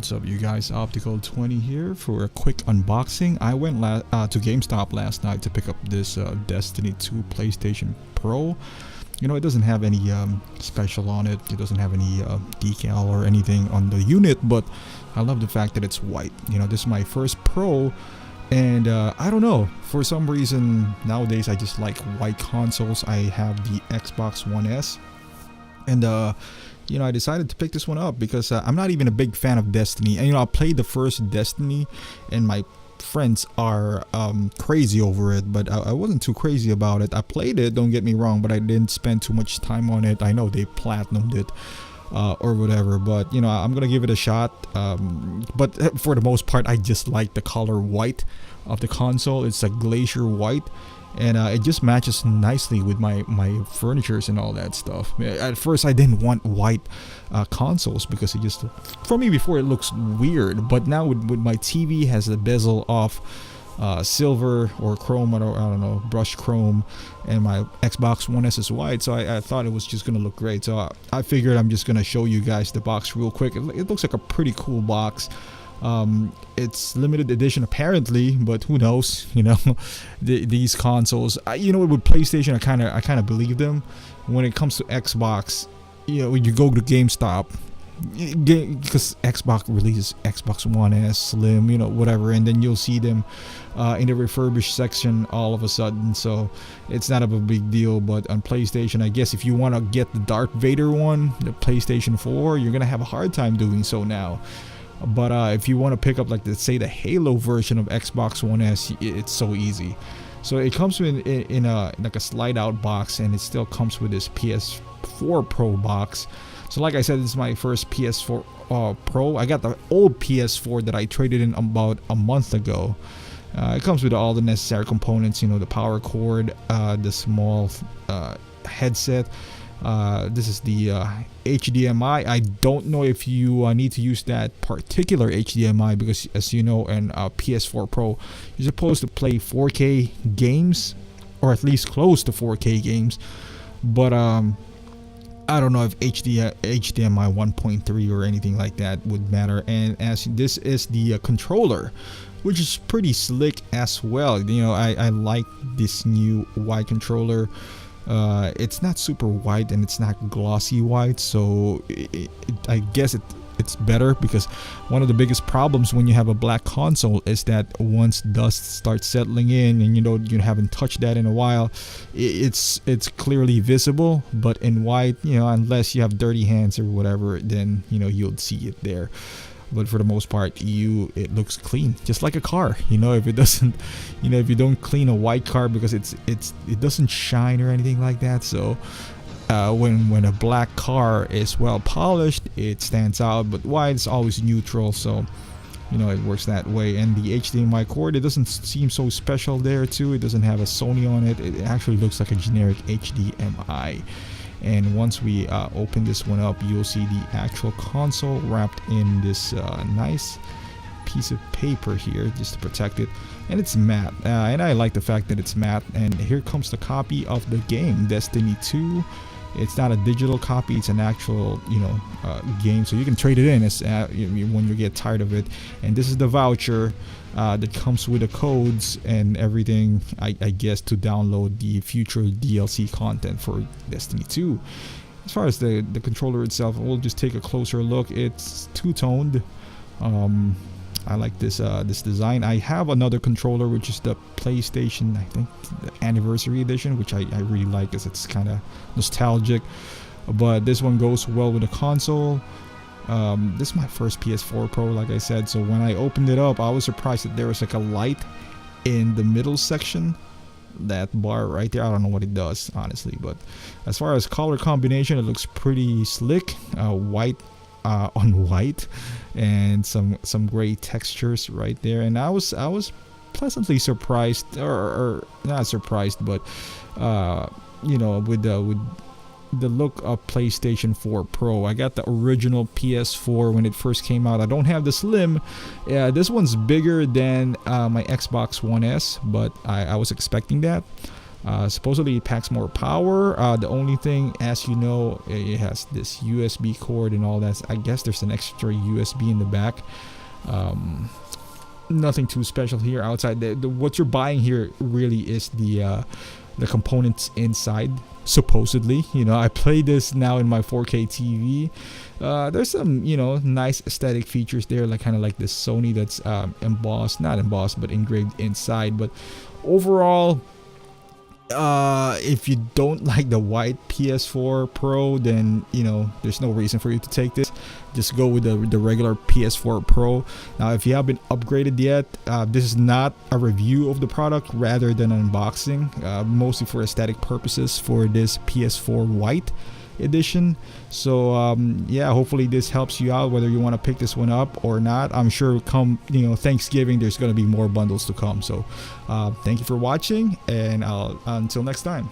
What's up, you guys? Optical 20 here for a quick unboxing. I went to GameStop last night to pick up this Destiny 2 PlayStation Pro. You know, it doesn't have any special on it. It doesn't have any decal or anything on the unit, but I love the fact that it's white. You know, this is my first Pro, and I don't know, for some reason nowadays I just like white consoles. I have the Xbox One S, and you know, I decided to pick this one up because I'm not even a big fan of Destiny. And you know, I played the first Destiny and my friends are crazy over it, but I wasn't too crazy about it. I played it, don't get me wrong, but I didn't spend too much time on it. I know they platinumed it or whatever, but you know, I'm gonna give it a shot. But for the most part, I just like the color white of the console. It's a glacier white, and it just matches nicely with my furnitures and all that stuff. At first I didn't want white consoles because it just, for me before, it looks weird, but now with my TV has the bezel of silver or chrome, or I don't know, brushed chrome, and my Xbox One S is white, so I thought it was just gonna look great. So I figured I'm just gonna show you guys the box real quick. It looks like a pretty cool box. It's limited edition apparently, but who knows? You know, these consoles. You know, with PlayStation, I kind of believe them. When it comes to Xbox, you know, when you go to GameStop, because Xbox releases Xbox One S, Slim, you know, whatever, and then you'll see them in the refurbished section all of a sudden. So it's not a big deal. But on PlayStation, I guess if you want to get the Darth Vader one, the PlayStation 4, you're gonna have a hard time doing so now. But if you want to pick up, like, let's say the Halo version of Xbox One S, it's so easy. So it comes in a like a slide out box, and it still comes with this PS4 Pro box. So like I said, this is my first PS4 Pro. I got the old PS4 that I traded in about a month ago. It comes with all the necessary components, you know, the power cord, the small headset. This is the HDMI. I don't know if you need to use that particular HDMI because, as you know, in PS4 Pro, you're supposed to play 4K games, or at least close to 4K games. But I don't know if HDMI 1.3 or anything like that would matter. And as this is the controller, which is pretty slick as well. You know, I like this new white controller. It's not super white and it's not glossy white, so I guess it's better, because one of the biggest problems when you have a black console is that once dust starts settling in and you know you haven't touched that in a while, it's clearly visible. But in white, you know, unless you have dirty hands or whatever, then you know you'll see it there. But for the most part, it looks clean, just like a car. You know, if it doesn't, you know, if you don't clean a white car, because it doesn't shine or anything like that. So when a black car is well polished, it stands out. But white is always neutral, so you know it works that way. And the HDMI cord, it doesn't seem so special there too. It doesn't have a Sony on it. It actually looks like a generic HDMI. And once we open this one up, you'll see the actual console wrapped in this nice piece of paper here just to protect it, and it's matte, and I like the fact that it's matte. And here comes the copy of the game, Destiny 2. It's not a digital copy, it's an actual, you know, game, so you can trade it in as when you get tired of it. And this is the voucher that comes with the codes and everything, I guess, to download the future DLC content for Destiny 2. As far as the controller itself, we'll just take a closer look. It's two-toned. I like this design. I have another controller, which is the PlayStation, I think, the Anniversary Edition, which I really like because it's kind of nostalgic. But this one goes well with the console. This is my first PS4 Pro, like I said. So when I opened it up, I was surprised that there was like a light in the middle section. That bar right there, I don't know what it does, honestly. But as far as color combination, it looks pretty slick. White on white, and some gray textures right there. And I was pleasantly surprised, or not surprised, but you know, with the look of PlayStation 4 Pro. I got the original PS4 when it first came out. I don't have the Slim. This one's bigger than my Xbox One S, but I was expecting that. Supposedly it packs more power. The only thing, as you know, it has this USB cord and all that. I guess there's an extra USB in the back. Nothing too special here outside. What you're buying here really is the components inside, supposedly. You know, I play this now in my 4K TV. There's some, you know, nice aesthetic features there, like kind of like this Sony that's not embossed but engraved inside. But overall, if you don't like the white PS4 Pro, then, you know, there's no reason for you to take this. Just go with the regular PS4 Pro. Now, if you haven't upgraded yet, this is not a review of the product, rather than an unboxing, mostly for aesthetic purposes for this PS4 White edition. So yeah, hopefully this helps you out, whether you want to pick this one up or not. I'm sure come, you know, Thanksgiving, there's going to be more bundles to come. So thank you for watching, and until next time.